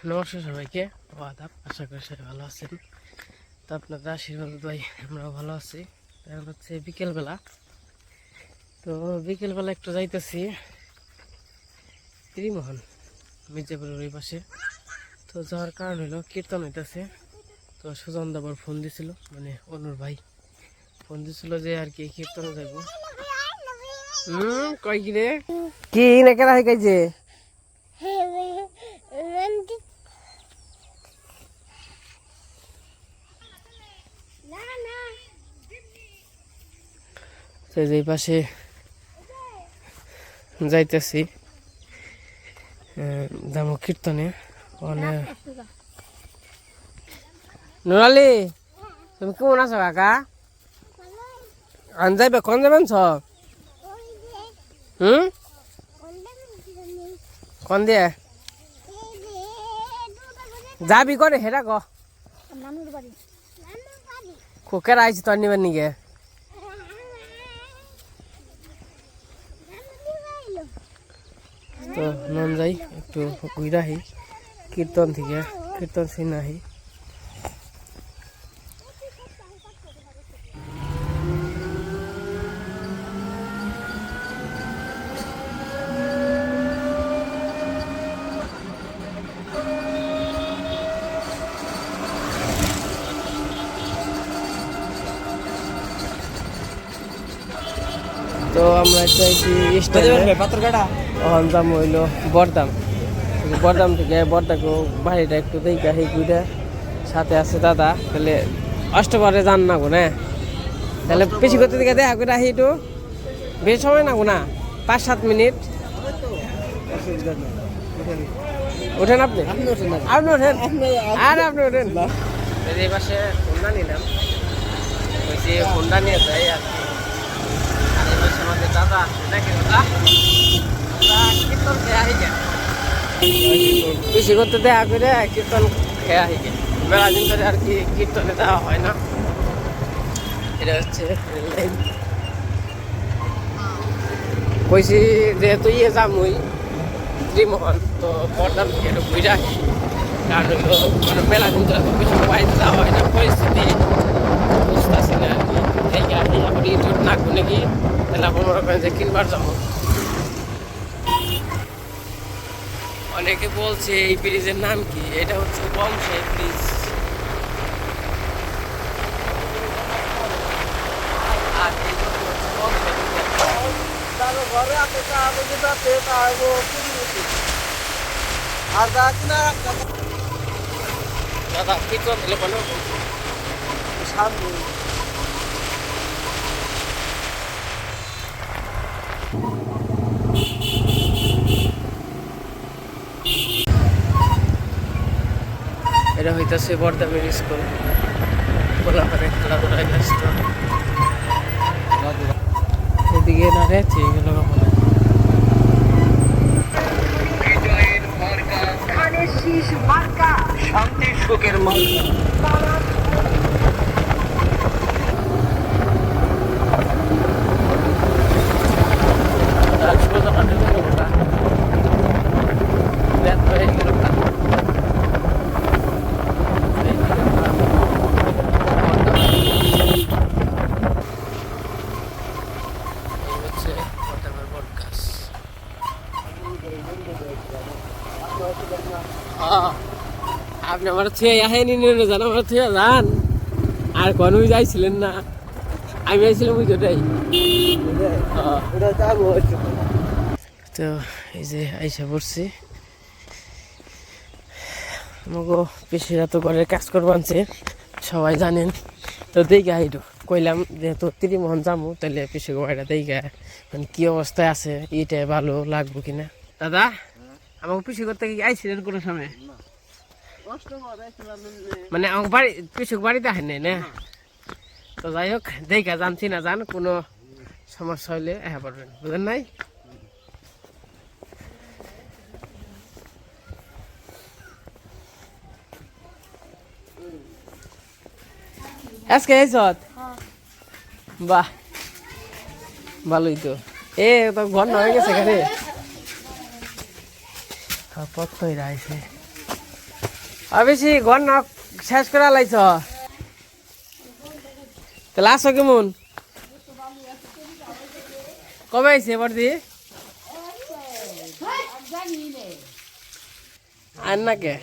নমস্কার সবাইকে, আদাব। আশা করি সবাই ভালো আছেন। তো আপনাদের আশীর্বাদ ভাই আমরাও ভালো আছি। এখন হচ্ছে বিকেলবেলা। তো বিকেলবেলা একটু যাইতেছি ত্রিমোহন মির্জাপুরের ওই পাশে। তো যাওয়ার কারণ হলো কীর্তন হইতেছে। তো সুজন দাবার ফোন দিছিল, মানে অনুর ভাই ফোন দিছিল যে আর কি কীর্তনে যাইব। কয় কি রে কি না কেরা শিখাইছে? যে পাশে যাইতেছি দাম কীর্তনে। নুরালি, তুমি কেমন আছো কাকা? আন যাইবে কোন যাবেন সব? কোন দিয়ে যাবি করে হেরা গ খোকের আইছি তোর নিবেন নিগে। তো নন যাই একটু ঘুরে আহি কীর্তন থেকে, কীর্তন শুনে আহি। তো আমরা চাইছি ওখান দাম হইলো বরদাম। বরদাম থেকে বরদাকে বাড়িটা একটু দেখা সেই ঘুরে, সাথে আছে দাদা। তাহলে অষ্টবারে যান না গো না, তাহলে বেশি করতে দিকে দেখা করে আহি। একটু বেশি সময় না গো না, 5-7 মিনিট। ওঠেন আপনি, আপনি ওঠেন আর আপনি ওঠেন। এই পাশে হোন্ডা নিলাম, বলছি হোন্ডা নিয়ে যাই আর কি। আমাদের দাদা নাকি কীর্তন খেয়ে আহি যায়, বেশি করতে দেখা করে কীর্তন খেয়ে আহি যায়। মেলা দিন ধরে আর কি কীর্তনে দেওয়া হয় না। এটা হচ্ছে রেললাইন। কইছি যেহেতু যামুই ত্রিমোহন, তো পর্দার থেকে একটু ঘুরে আসি। কারণ হলো মেলা দিন ধরে বেশি বাইরে যাওয়া হয় না, পরিস্থিতি বুঝতেছি না আর কি। দেখে আসি আবার ইউটিউব না খুলে কি তাহলে আপনার মনে করেন যে কিনবার যাবো। অনেকে বলছে এই ব্রিজের নাম কি, এটা হচ্ছে বংশাই ব্রিজ। আর দাদা কীর্তন দিলে বলো সামনে এটা হইতেছে বর্ধমান স্কুল, কোলাপাড়ে খেলাধুলা আসতো। এদিকে না রয়েছে এগুলো শান্তির সুখের মার্কা। আপনি আমার থুয়ে আহেনি জান, আমার থুয়ে যান। আর কোনো যাইছিলেন না, আমি আইছিলাম ওই জোটাই। তো এই যে আইসা পড়ছি, আমাকে পেশিরা তো ঘরের কাজ করবো আনছে সবাই জানেন। তো দেখে আইডু কইলাম যেহেতু ত্রিমোহন যাবো, তাহলে পিসি বাড়িটা দেখে মানে কি অবস্থায় আছে, এইটাই ভালো লাগবো কিনা। দাদা আমাকে পিসি করতে কি আইছিলেন কোনো সময়? মানে আমার বাড়ি পিসুক বাড়িতে আসেন নাই না। তো যাই হোক দেখা জানছি না জান, কোনো সমস্যা হইলে হ্যাঁ পারবেন, বুঝলেন নাই? আজকে আইছত? বাহ ভালোই তো। এ তো ঘর হয়ে গেছে এখানে পথ তৈরি আইছে। বেশি ঘর না শেষ করে লাইছ তাহলে আসো কেমন কবে আইছে বর্দি আর না কে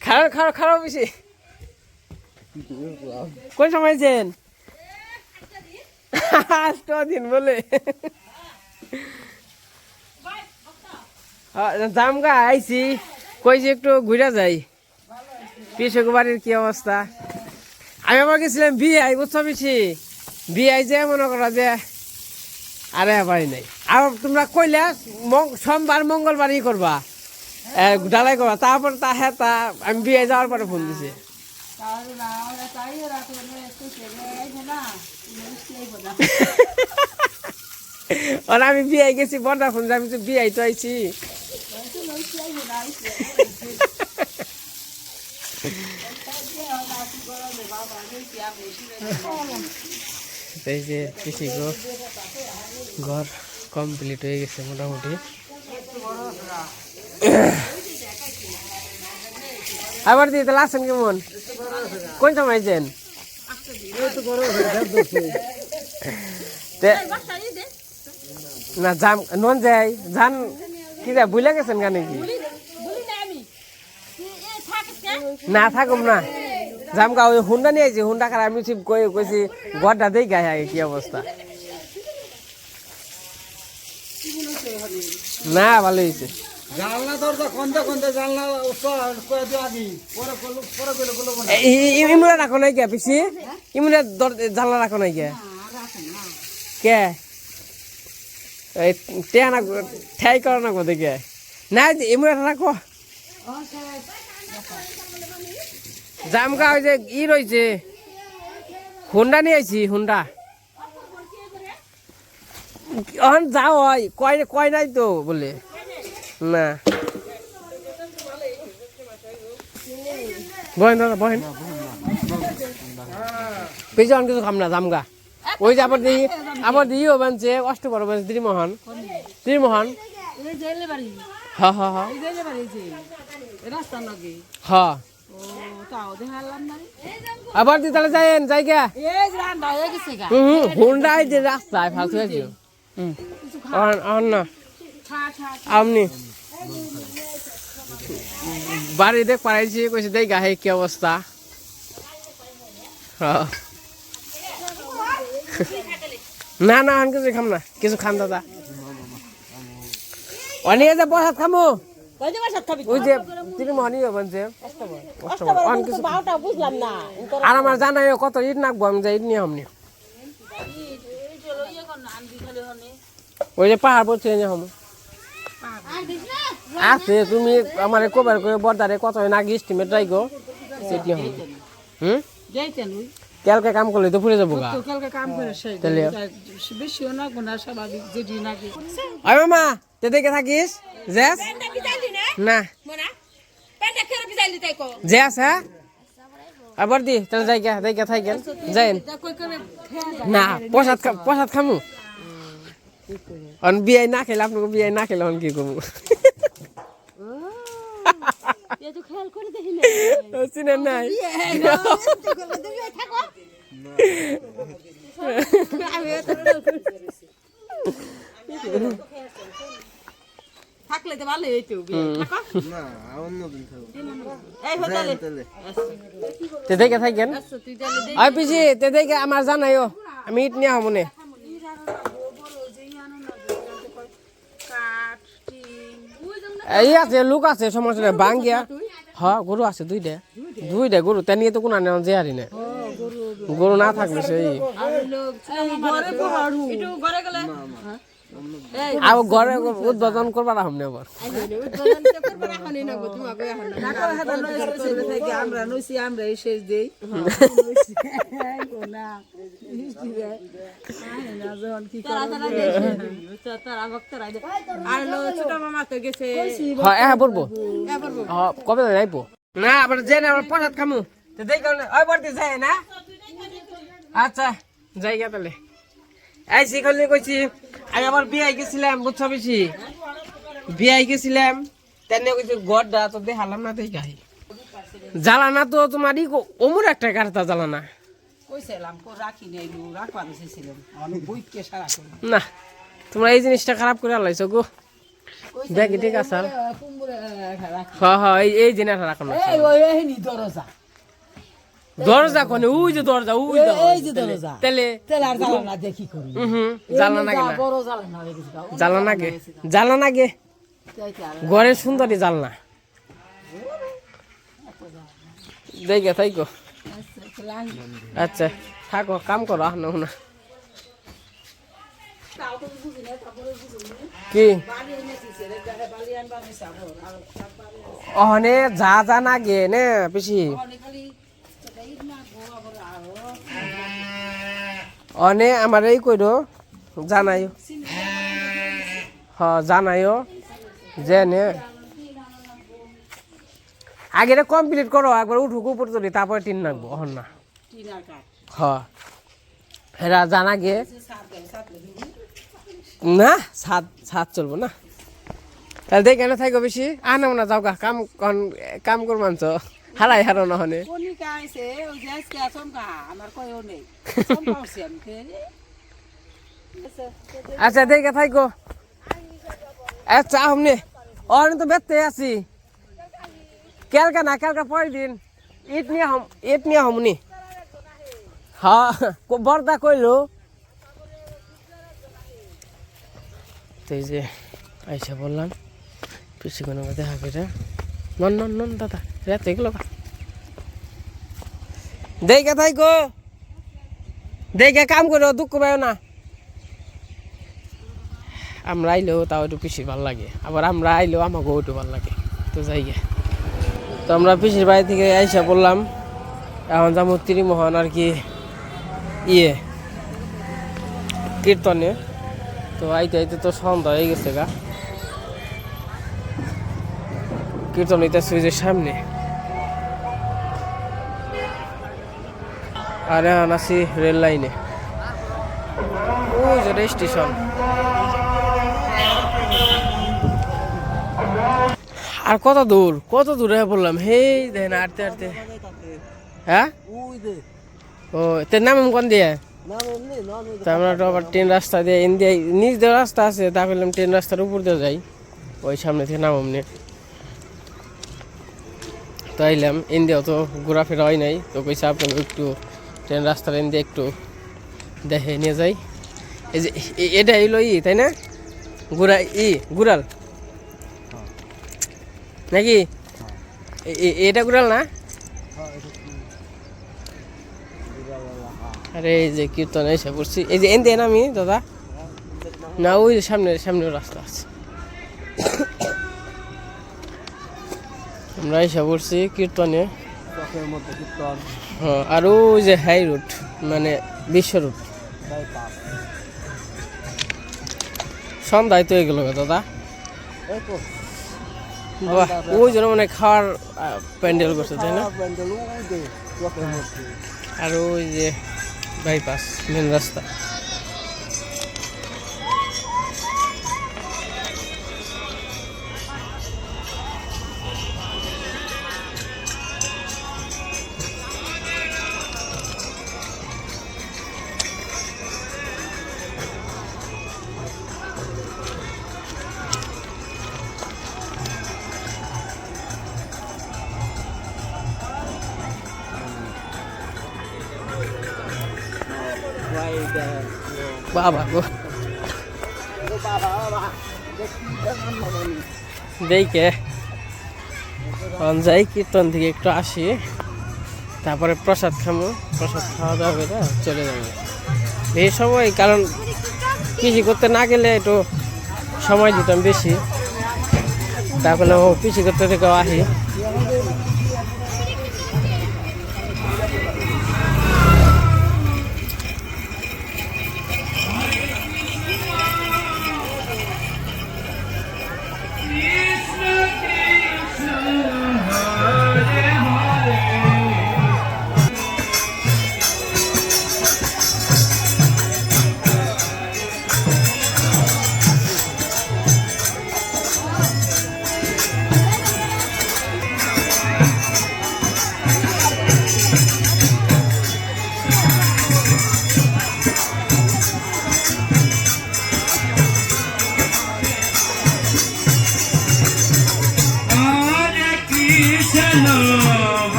খারাপ খারাপ খারাপ বেশি কোন সময় আইছেন 8 দিন বলে জামগা আইছি কইছি একটু ঘুরে যাই পিছক বাড়ির কি অবস্থা আমি আবার গেছিলাম বিয়ে বুঝছো বেশি বিয়ে যে মনে করা যে আরে বাড়ি নাই আর তোমরা কইলে সোমবার মঙ্গলবারই করবা ডালাই করবা তারপর তা হ্যাঁ তা আমি বিয়ে যাওয়ার পরে ফোন দিছি আমি বিয়ে গেছি বড়দা ফোন আমি তো বিয়ে তো আইছি এই যে পিসি ঘর কমপ্লিট হয়ে গেছে মোটামুটি আবার দিয়ে তাহলে আসেন কেমন কোন সময় আইছেন না জাম নন যাই জান কি যা বুঝলে গেছেন গানে কি না থাকুম না জামগা ওই হুন্ডা নিয়ে আইছি হুন্ডা খারাপ আমি কইছি ঘরটা দেই গায়ে আগে কি অবস্থা না ভালো হয়েছে ইমরা রাখো নাই কে পিসি ইমরা জানলা রাখো নাই কে কে টেনা ঠাই করো না কোথায় কে না ইমরা রাখো জামগা ওই যে ই রয়েছে হুন্ডা নিয়ে আইছি হুন্ডা এখন যাও হয় কয় নাই তো বলে না বহেন দাদা বহেন পেছন কিছু খাম না জামগা ওই যে আবার দিও বানছে কষ্ট বড় বানছে ত্রিমোহন হ্যাঁ হ্যাঁ হ্যাঁ হ্যাঁ আবার দি তাহলে যাইন জায়গা হুন্ডা যে রাস্তায় ফালতু আছে না আমনি বাড়ি দেখ পারাইছি কইছে দেখ গাহে কি অবস্থা না না আন কিছু খাম না কিছু খান দাদা অনেক যে বসাত খামো ওই যে তিনি মহানি বলছে আর আমার জানাই কত ইট নাকবো আমি যাই ইট নিয়ে হমনি ওই যে পাহাড় পড়ছে হম আছে তুমি আমার কবার করে বর্দারে কত নাকি এস্টিমেট রাইগো সেটি হম কালকে কাম করলে তো ফুরে যাবো তাহলে মামা তে দেখে থাকিস জেস না জেস হ্যাঁ আবার দি তাহলে জায়গা থাকেন যাইন না প্রসাদ খামু বিয়ে না খেলে আপনাকে বিয়ে না খেলে কি করবো চিনেন নাই থাকলে তো ভালোই হইতো না অন্যদিন তে দেখে থাকেন আই পিছি তে দেখে আমার জানাইও আমি ইট নিয়ে হমনে এই আছে লোক আছে সমস্যা বাঙ্গিয়া হ্যাঁ গরু আছে দুইটা গরু তা নিয়ে তো কোনো আনে যে হারি না গরু না থাকলে সেই আর ঘরে উদ্বোধন করবার হমনে আবার আমরা নইছি আমরা শেষ দেই কবে যাইবো না আবার যে না প্রসাদ খামু যায় না আচ্ছা জায়গা তাহলে আইসি খালি কইছি আমি আবার বিয়ে গেছিলাম বুঝছো বেশি বিয়ে গেছিলাম তেনে কইছি গড়টা তো দেখালাম না দেখাই জ্বালানা তো তোমার অমর একটা গাড়িটা জ্বালানা কইছিলাম কো রাখি নাই রাখবার ছিলাম আমি বইকে সারা করি না তোমরা এই জিনিসটা খারাপ করে আলাইছো গো দেখ ঠিক আছে হ্যাঁ হ্যাঁ এই জিনিসটা রাখো না এই নি দরজা দরজা কোনে ওই যে দরজা ওই এই যে দরজা তেলে আর জ্বালানা দেখি করি জ্বালানা গে বড় জ্বালানা হয়ে গেছে জ্বালানা গে ঘরের সুন্দরী জ্বালনা দেখে তাই গো আচ্ছা থাকো কাম করো আনো না কি অহনে যা যা না গে নে পিসি অনে আমার এই কইরো জানাইও জানাইও যে নে আগে কমপ্লিট করো একবার উঠুক উপর তুলি তারপরে টিন রাখবো অহন না হেরা জানা গে না ছাদ চলবো না তাহলে দেখে না থাকো বেশি আনাও না যাও গা কাম কর মানছ হারাই হারো না হনে আচ্ছা দেখে থাকো আচ্ছা হমনে অহনে তো বেতে আছি কেলকা না কেলকা পরের দিন ইট নিয়ে হমনি হ্যাঁ বর্দা কইলো তো এই যে আইসা বললাম পিসি কোনো দেখা কেটে নন নন নন দাদা রাতে গেল দেখে থাই গো দেখে কাম করো দুঃখ পাই না আমরা আইলেও তাও একটু পিসির ভাল লাগে আবার আমরা আইলেও আমাকেও একটু ভাল লাগে তো যাই গে তো আমরা পিসির বাড়ি থেকে আইসা বললাম এখন যাবো ত্রিমোহন আর কি কীর্তনে তো আইতে আইতে তো সন্ধ্যা হয়ে গেছে গা কীর্তন হইতে সুইজের সামনে আর এখন আছি রেল লাইনে ওই যে স্টেশন আর কত দূরে বললাম হেই দেখেন আটতে আটতে হ্যাঁ ও তোর নাম কোন দিয়ে আমরা তো আবার ট্রেন রাস্তা দিয়ে ইন্ডিয়া নিচ দিয়ে রাস্তা আছে তা বললাম ট্রেন রাস্তার উপর দিয়ে যাই ওই সামনে থেকে নাম অমনি তো আইলাম ইন্ডিয়াও তো ঘোরাফেরা হয় নাই তো কইসা আপনার একটু ট্রেন রাস্তার ইন্ডিয়া একটু দেখে নিয়ে যাই এই যে এটা হইলো তাই না গুড়াল নাকি এটা গুড়াল না আরে এই যে কীর্তন এসে পড়ছি এই যে এনতে নামি দাদা না ওই যে সামনে রাস্তা আছে আমরা এসে পড়ছি কীর্তনে আর ওই যে হাই রুট মানে বিশ্ব রুট সন্ধ্যায় তো হয়ে গেল দাদা ওই জন্য মানে খাওয়ার প্যান্ডেল করছে তাই না আর ওই যে বাইপাস মেন রাস্তা বাবা গো দেখে যাই কীর্তন থেকে একটু আসি তারপরে প্রসাদ খামো প্রসাদ খাওয়া দাওয়া করে চলে যাবো এই সময় কারণ কৃষি করতে না গেলে একটু সময় দিতাম বেশি তারপরে কৃষি করতে থেকেও আসি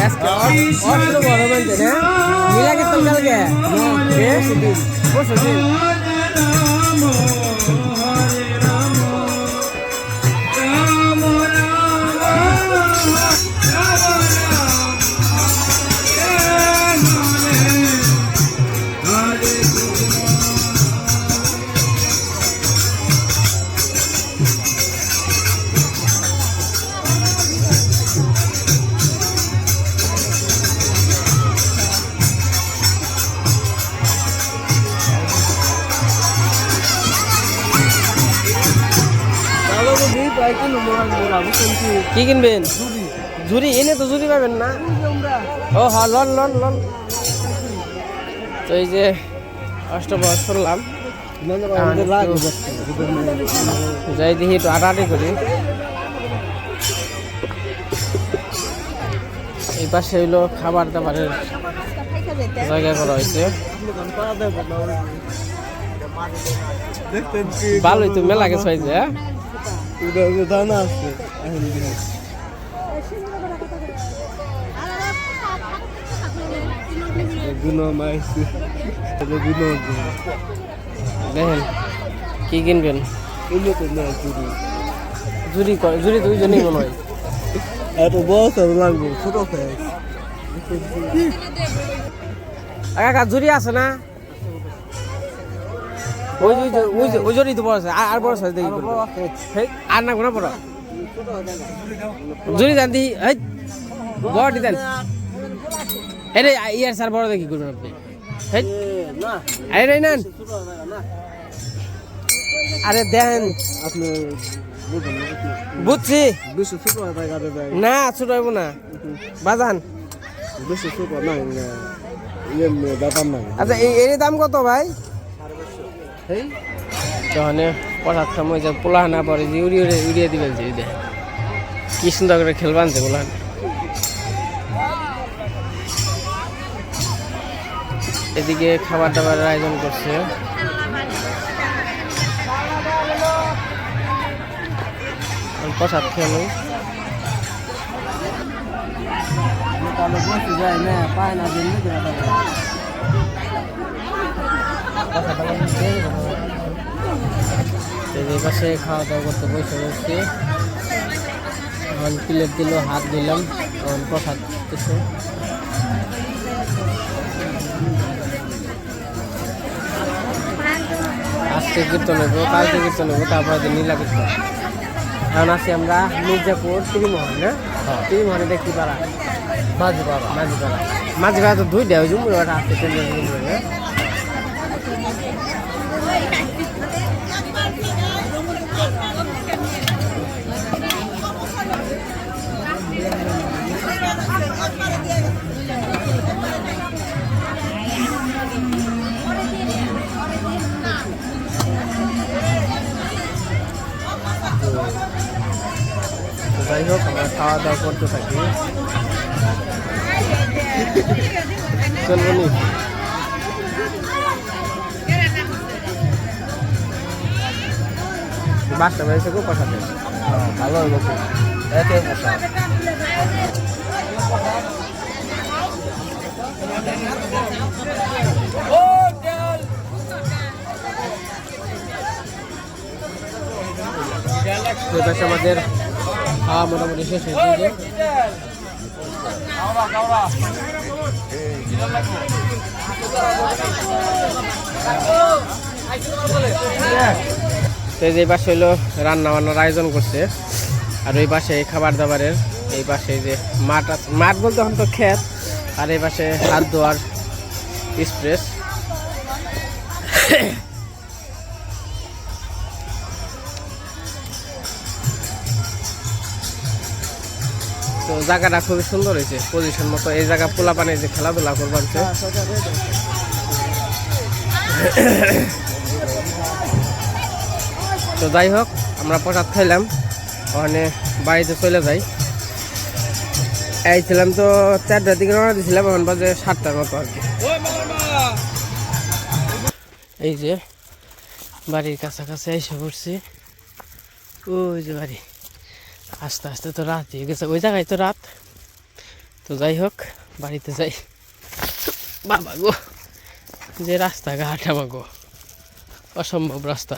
আজকে অস্ত্র বড় বানতে না মিলা কে তুমি কালকে পরশু দিন কি কিনবেন ঝুরি এনে তো ঝুরি পাবেন না ও হ্যাঁ লন লন লন তো এই যে অষ্টবর করলাম যাই দেখি একটু আটাআটি করি এই পাশে হইলো খাবার দাবারের জায়গা করা হয়েছে ভালোই তো মেলা গেছে হয়েছে দানা আছে দেখেন কি কিনবেন জুরি জুরি দুইজনই মনে হয় এত বড় লাগবে ছোট কাকা জুরি আছে না ওই ওই জরি তো বড় আছে আর বড় সাইজ দেখি আর না কোনো বড় জুরি জান দি এই বড় দেন আরে ইয়ার স্যার বড় দেখি করবেন আপনি হেই না আরে নেন আরে দেন আপনি বুঝছি বেশি ছোট না ছোট হইব না বাজান বেশি ছোট না ব্যাপার না আচ্ছা এর দাম কত ভাই তখন প্রসাদ সময় যে পোলাহানা পরে যে উড়িয়ে দিবেন যে দেখেন কি সুন্দর করে খেলবান যে পোলাহানা এদিকে খাবার দাবারের আয়োজন করছে প্রসাদ খেলো এই পাশে খাওয়া দাওয়া করতে বসে বসছি এখন প্লেট দিল হাত দিলাম এখন প্রসাদ কিছু আজকে কীর্তন হইব কালকে কীর্তন হইব তারপরে নীলা কীর্তন এখন আছি আমরা মির্জাপুর ত্রিমোহন না ত্রিমোহনে দেখতে পারা মাঝিপাড়া তো দুই দেওয়া জুম আছে যাই হোক আমরা খাওয়া দাওয়া করতে থাকি চলবো নি বাসটা বেড়েছে খুব পছন্দ ভালো হইব একে পছন্দ আমাদের খাওয়া মোটামুটি শেষ হয়েছে এই পাশে হইলো রান্না বান্নার আয়োজন করছে আর ওই পাশে খাবার দাবারের এই পাশে যে মাঠ আছে মাঠ বলতে এখন তো ক্ষেত আর এই পাশে হাত ধোয়ার স্প্রেস তো জায়গাটা খুবই সুন্দর হয়েছে পজিশন মতো এই জায়গা পোলা পানি যে খেলাধুলা করবার তো যাই হোক আমরা প্রসাদ খাইলাম ওখানে বাড়িতে চলে যাই এইছিলাম তো 4টার দিকে রওনা দিয়েছিলাম এখন বাজে 7টার মতো আর কি এই যে বাড়ির কাছাকাছি এসে পড়ছি ওই যে বাড়ি আস্তে আস্তে তো রাত হয়ে গেছে ওই জায়গায় তো রাত তো যাই হোক বাড়িতে যাই। বাবা গো যে রাস্তাঘাট আমাগো অসম্ভব রাস্তা।